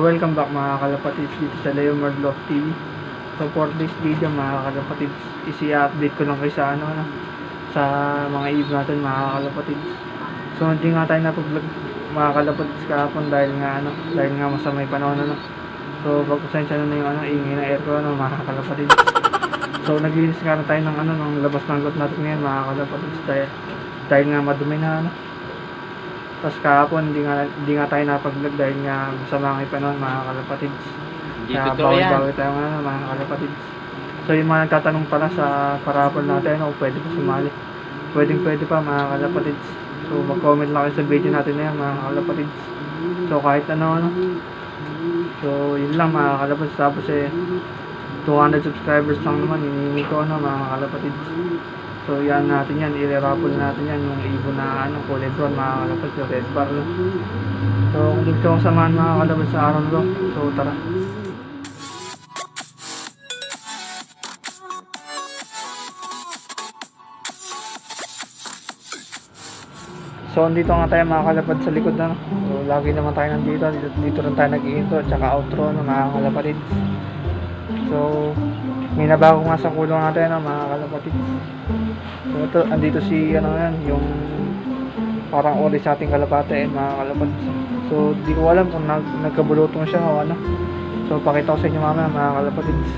welcome back mga kalapatids dito sa Leomar Vlog TV. So for this video mga kalapatids, isi-update ko lang kayo sa sa mga ibon natin mga kalapatids. So hindi nga tayo napag-vlog mga kalapatids kahapon dahil nga masamay panahon So pagpasensya na yung ingay ng aircon mga kalapatids. So naglinis nga na tayo ng labas ng lot natin ngayon mga kalapatids dahil nga madumi na Tapos kahapon hindi nga tayo napag-vlog dahil nga masama ang panahon mga kalapatids. Kaya bawal tayo mga kalapatids. So yung mga nagtatanong pala sa parapol natin pwede pa sumali. Pwede pa mga kalapatids. So mag-comment lang kayo sa video natin na yan mga kalapatids. So kahit So yun lang mga kalapatids. Tapos 200 subscribers lang naman hinihingi ko mga kalapatids. So yan natin yan, i-raffle natin yan yung ibon na kulay brown mga kalapatids, yung red bar So kung gusto kong samahan mga kalapatids sa araw na to, so tara. So andito nga tayo mga kalapatids sa likod So lagi naman tayo nandito, dito rin tayo nag-intro at saka outro mga kalapatids. So may nabago nga sa kulong natin mga kalapatids. So ito, andito si yung parang ori sa ating kalapate mga kalapatids. So di ko alam kung nagkabulutong siya o So pakita ko sa inyo mamaya mga kalapatids.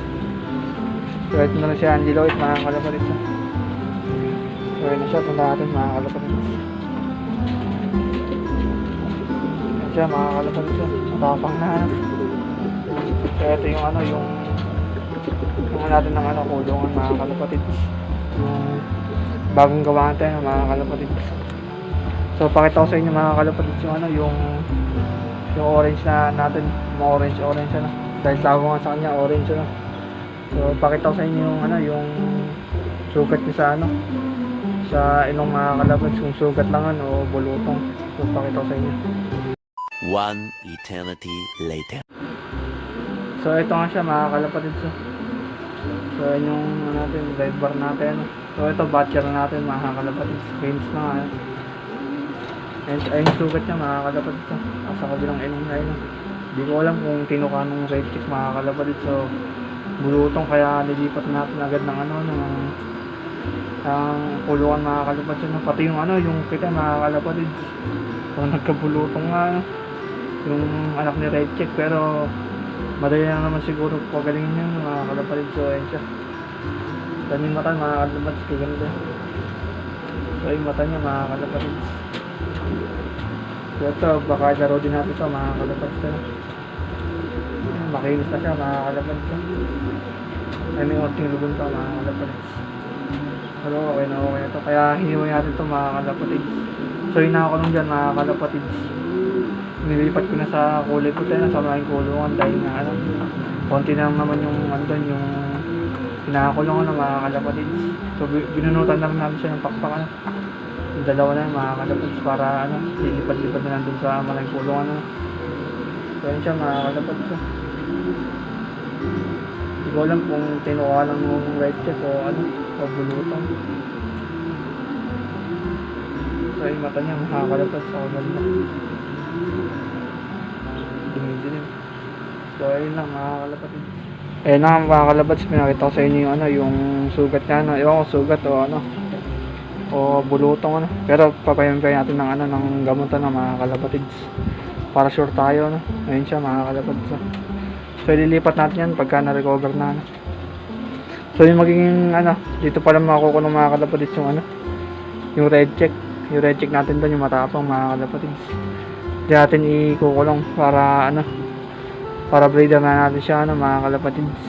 So ito na si Angelo mga kalapatids. So yun na siya, punta natin mga kalapatids. Yan siya mga kalapatids. Matapang na So ito yung yung natin ng kulungan mga kalapatids. Yung bagong gawa natin mga kalapatids. So pakita ko sa inyo mga kalapatids yung orange na natin, orange dahil tawag nga sa kanya orange So pakita ko sa inyo yung sugat niya sa ilong mga kalapatids, kung sugat lang o bulutong. So pakita ko sa inyo. One eternity later. So ito nga siya mga kalapatids. So yun yung natin, red bar natin. So ito batcher natin mga kalapatids, creams na ayun yung sugat niya mga kalapatids sa kabilang ilong na Hindi ko alam kung tinuka ng red check mga kalapatids. So bulutong, kaya nilipat natin agad ng ang kulungan mga kalapatids. Pati yung yung kita mga kalapatids. So nagkabulutong nga yung anak ni red check, pero madali lang naman siguro pagalingin niya mga kalapatids. So ayun siya, daming mata mga kalapatids, kaganda. So yung mata niya mga kalapatids. So ito, baka laro din natin ito mga kalapatids. Makinis na siya mga kalapatids. Ay may konting lubon pa mga kalapatids. Pero okay na ito, kaya hiniway natin ito mga kalapatids. So yung nakakulong dyan mga kalapatids, nilipat ko na sa kulay puti sa maraming kulungan dahil nga konti na lang naman yung yung pinakulungan ng mga kalapatids. So binunutan na rin namin siya ng pakpak yung dalawa na mga kalapatids para lilipat-lipat na lang dun sa maraming kulungan So yun siya mga kalapatids. Hindi ko alam kung tinuka lang yung red check o bulutong. So yung mata niya mga kalapatids sa ganda. Dilim. So ayun lang mga kalapatids. Ayun lang mga kalapatids, pinakita ko sa inyo yung sugat niya ewan ko sugat o bulutong pero papayampay natin ng gamutan ng mga kalapatids para sure tayo ayun siya mga kalapatids. So ililipat natin yan pagka na-recover na So yung magiging dito pala makukulong mga kalapatids yung red check natin doon, yung matapang mga kalapatids. Diyan natin ikukulong para breeder na natin siya mga kalapatids.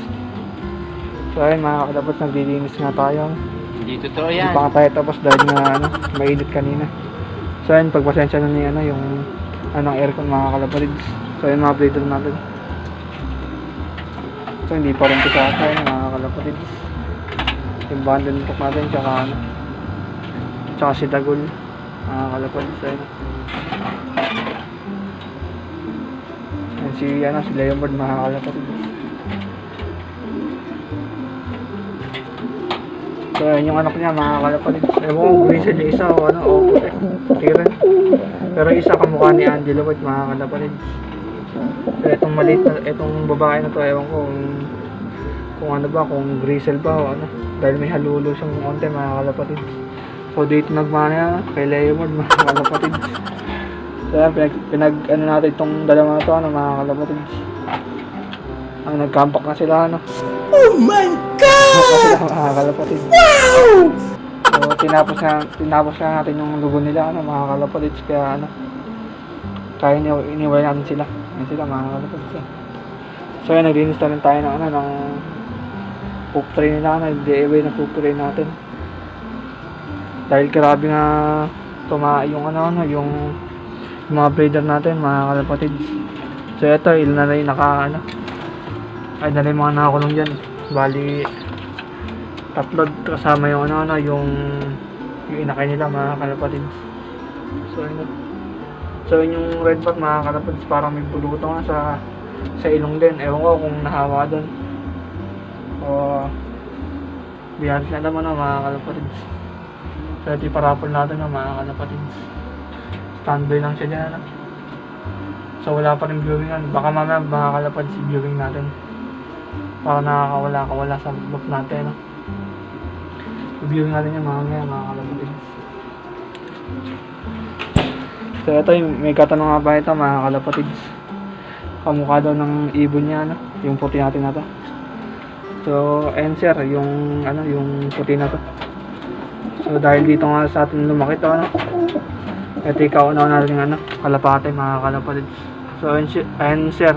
So ayun mga kalapatids, naglilinis nga tayo. Hindi totoo yan. Hindi pa tayo tapos dahil nga mainit kanina. So ayun, pagpasensya na niya yung aircon mga kalapatids. So ayun mga breeder natin. So hindi pa rin sa akin mga kalapatids. Yung bundle nito natin tsaka si Dagol mga kalapatids. Ayun si Leomard mga kalapatids. So ayun yung anak niya mga kalapatids. Ewan ko kung isa niya isa o puti. Pero isa kamukha ni Angelo White mga kalapatids. So, itong maliit na, itong babae na to, ewan ko kung ano ba, kung grisel ba o ano. Dahil may halulo siyang konti mga kalapatid. So dito nagmana kay Leomord mga kalapatid. So yan, ano natin itong dalawa na to, ano, mga kalapatid. Ang nagkampak na sila, ano. Oh my God! Mga kalapatid. Wow! So tinapos na natin yung lugo nila, ano, mga kalapatid. Kaya ano, kaya iniwala natin sila. Yan sila mga kalapatid. So yan, naglinis na rin tayo ng ano, ng poop tray nila, ano, DIY na poop tray natin. Dahil grabe nga yung ano, yung mga breeder natin mga kalapatid. So ito, ilan na rin ay na rin mga nakakulong dyan. Bali, tatlo kasama yung ano, yung inakay nila mga kalapatid. So yun yung red bat mga kalapatid, parang may bulutong sa ilong din. Ewan ko kung nahawa doon o biyaris na naman mga kalapatid. So ito yung parapol natin mga kalapatid. Standby lang siya dyan, ano. So wala pa rin viewing yan. Baka mamaya mga kalapatid si viewing natin para nakakawala sa loop natin, no? Viewing natin yung mga kalapatid. So ito may katanong nga ba ito mga kalapatid. Kamukha daw ng ibon niya, no? Yung puti natin na to. So answer yung ano, yung puti na to. So dahil dito nga sa atin lumaki to, ano. Ito ikaw na natin ano, kalapate mga kalapatid. So answer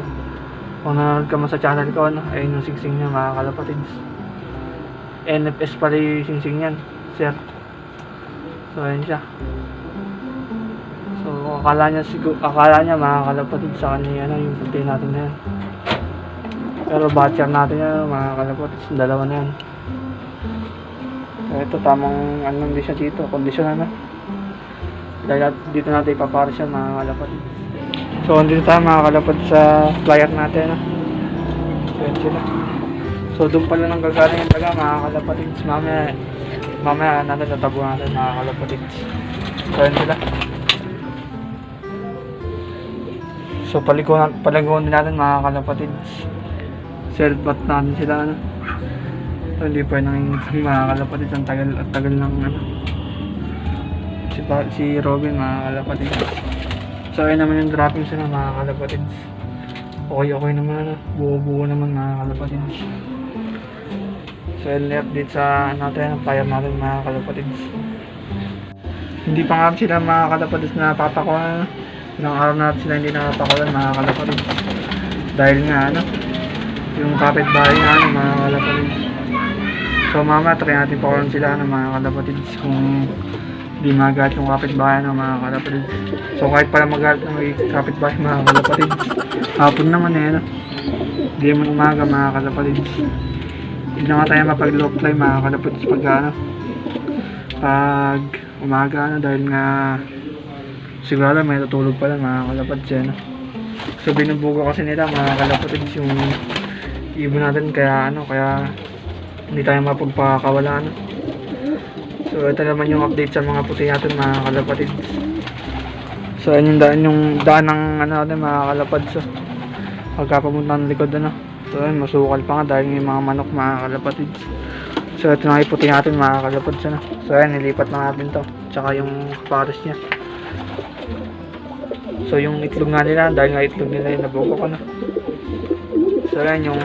kung nanonood ka mo sa channel ko, ano, ayun yung singsing niya mga kalapatid. NFS pala yung singsing yan, sir. So ayun siya. So akala niya mga kalapatid sa kanya ano, yung puti natin na yan. Pero batcher natin yan mga kalapatid, dalawa na yan. So ito tamang ano din siya dito, kondisyon ano. Dahil dito natin ipapares siya mga kalapatid. So andito tayo mga kalapatid sa flyer natin, no? So yan sila. So doon pala nang gagaling yung taga mga kalapatid. Mamaya natin natabo natin mga kalapatid. So yan sila. So paliguan din natin mga kalapatid. Self-bath natin sila, ano. So hindi pa nang mga kalapatid. Ang tagal ng ano. Si Robin mga kalapatid. So ayun naman yung droppings na mga kalapatid. Okay naman, ano. Buo naman mga kalapatid. So yun update sa natin, fire natin mga kalapatid. Hindi pa nga sila mga kalapatid na papakuan. Ilang araw natin sila hindi nakapakuan mga kalapatid. Dahil nga ano, yung kapitbahay nga ano, mga kalapatid. So mama try natin pakuan sila ano, mga kalapatid. Kung di magalit yung kapitbahay ng mga kalapatid. So kahit pala magalit ng kapitbahay mga kalapatid, hapon naman ano. Hindi naman umaga mga kalapatid. Hindi naman tayo mapag-low fly mga kalapatid pag ano, pag umaga ano, dahil nga sigurado may tutulog pala mga kalapatid ano. So binubugo kasi nila mga kalapatid yung ibon natin, kaya hindi tayo mapagpakawala ano. So ito naman yung update sa mga puti natin mga kalapatid. So ayun yung daan ng ano natin mga kalapatid. So pagkapapunta ng likod ano. So ayun, masukal pa nga dahil yung mga manok mga kalapatid. So ito na yung puti natin mga kalapatid ano. So ayun, nilipat na natin to. Tsaka yung pares niya. So yung itlog nga nila, dahil nga itlog nila yung nabuko ko na. So ayun yung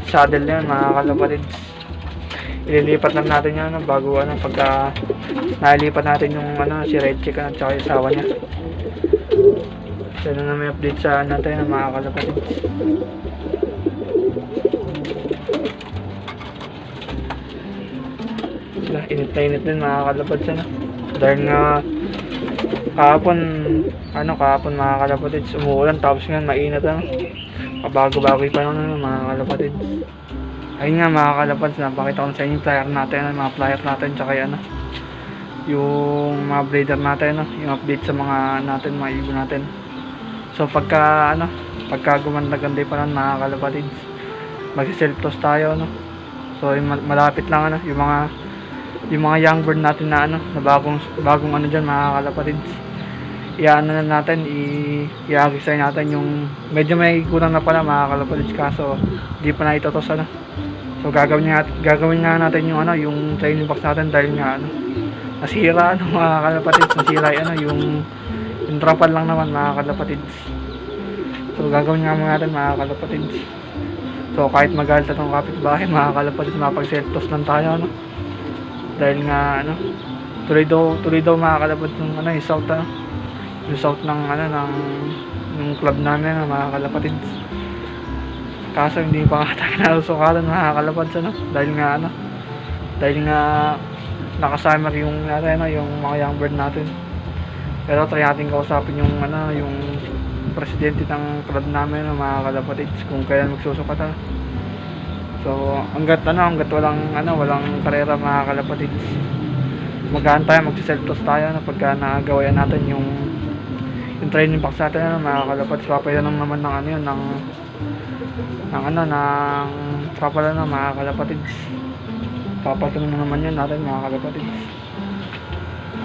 saddle na yun mga kalapatid. Ililipat lang natin yan ano, bago ano, pagka nailipat natin yung ano, si Red Chick at saka yung asawa niya. So na may update sa natin ng mga kalapatid. Sila init na init din mga kalapatid ano. Dahil nga kahapon mga kalapatid umuulan, tapos nga mainit ano. Kabago-bago yung panahon mga kalapatid. Ayun nga mga kalapatid, napakita ko sa inyo yung flyer natin, mga flyer natin, tsaka yan yung mga breeder natin, yung update sa mga natin, mga ibon natin. So pagka gumanda-ganda yung panahon mga kalapatid, mag-self-toss tayo no. So malapit lang yung mga young bird natin na na bagong ano diyan mga kalapatid. i-ano na natin, i-resign natin yung medyo may kulang na pala mga kalapatids, kaso di pa na ito to sana. So gagawin nga natin yung ano, yung training box natin dahil nga ano, nasira ano mga kalapatids, nasira yung trapal lang naman mga kalapatids. So gagawin nga muna natin mga kalapatids. So kahit magalit atong kapitbahay mga kalapatids, mapag-seltos lang tayo ano. Dahil nga ano, tuloy daw mga kalapatids yung ano, yung south ng ano ng club namin mga kalapatids. Kaso hindi pa nga tayo nalusukalan mga kalapatids ano, dahil nga nakasummer yung natin ano, yung mga young bird natin. Pero try natin kausapin yung ano, yung presidente ng club namin mga kalapatids kung kailan magsusukatan. So hanggat walang karera mga kalapatids, magaan tayo, magsiself-toss tayo na pagka nagawayan natin yung training box natin ano, mga kalapatids. Papaya lang naman ng ano yun, ng trapal na mga kalapatids. Papatunan na naman yan natin mga kalapatids.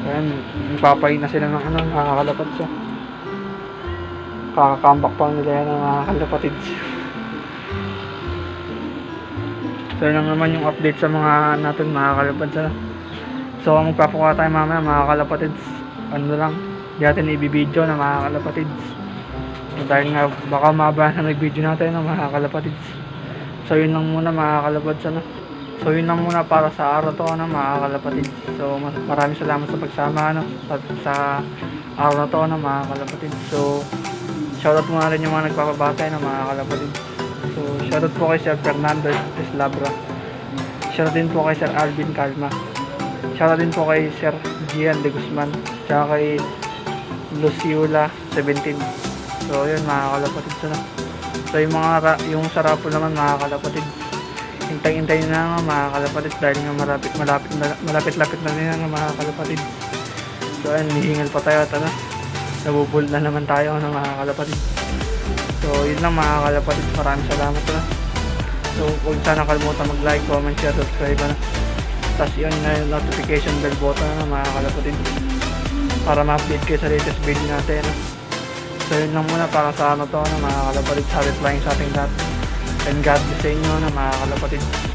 Ayan, ipapain na sila ng ano, mga kalapatids. So, kakakambak pa nila yan mga kalapatids. So yun lang naman yung update sa mga natin mga kalapatids. So magpapakuha tayo mamaya mga kalapatids, ano lang, di natin i-video na mga kalapatids. So, dahil nga baka maba na nag-video natin ng mga kalapatids. So yun lang muna mga kalapatids ano. So yun lang muna para sa araw to ano, mga kalapatids. So maraming salamat sa pagsama ano, sa araw na to ano, mga kalapatids. So shoutout muna rin yung mga nagpapabatay ng mga kalapatids. So shoutout po kay Sir Fernando Eslabra. Shoutout din po kay Sir Alvin Calma. Shoutout din po kay Sir Gian de Guzman, tsaka kay Luciola 17. So yun mga kalapatids ano. So yung sarap po naman mga kalapatids, hintay-hintay na nga mga kalapatids dahil nga malapit-lapit na rin nga mga kalapatids. So ayun, hihingal pa tayo at ano, nabubul na naman tayo ng mga kalapatids. So yun lang mga kalapatids, maraming salamat na. So huwag sana kalimutan mag-like, comment, share, subscribe na. Tapos yun na yung notification bell button na mga kalapatids para ma-update kayo sa latest video natin. So yun lang muna para sa ano to na mga kalapatids, happy flying sa ating lahat. And God bless sa inyo na mga kalapatids.